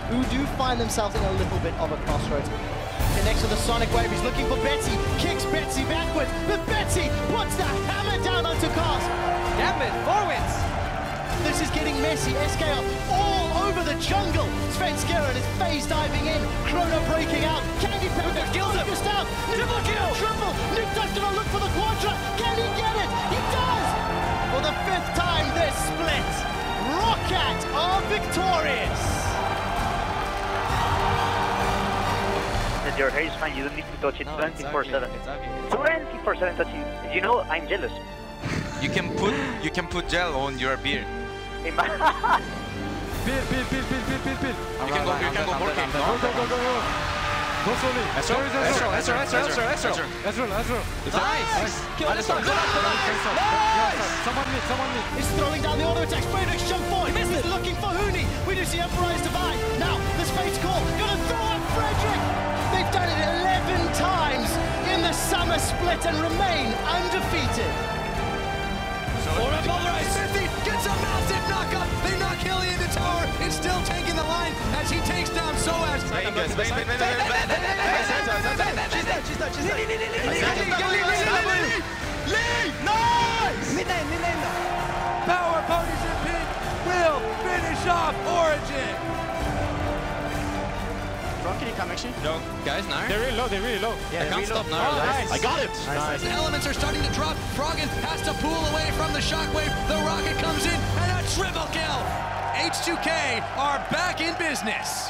who do find themselves in a little bit of a crossroads. Connects with the Sonic Wave, he's looking for Betsy, kicks Betsy backwards, but Betsy puts the hammer down onto Cars. Damn it, forwards! This is getting messy, SKL all over the jungle. Svenskeren is phase diving in, Chrono breaking out, Candy Pepper kills him. Out. Triple kill! Triple! Nuketo's gonna look for the Quadra, can he get it? He does! For the 5th time this split, Roccat are victorious! Your hair is fine, you don't need to touch it 24/7. 24/7 touching. You know, I'm jealous. You can put gel on your beard. Peel. You can go more game. Go slowly. Ezreal. Nice! Kill this one! Someone mid. He's throwing down the auto attacks. Frederick's jump forward. He's looking for Huni. We do see Emperor's Divide. Now, this Fate's call. Gonna throw up Frederick. They've done it 11 times in the summer split and remain undefeated. Or a pulverized 50 gets a massive knockup. They knock Hilly into tower. It's still taking the line as he takes down Soaz. She's dead. Lee! Nice! Mid-lane. Power ponies in pink will finish off Origin. Can you come actually? No, guys, now. They're really low. Yeah, I can't stop now. Nice. I got it. Nice. The elements are starting to drop. Froggen has to pull away from the shockwave. The rocket comes in and a triple kill. H2K are back in business.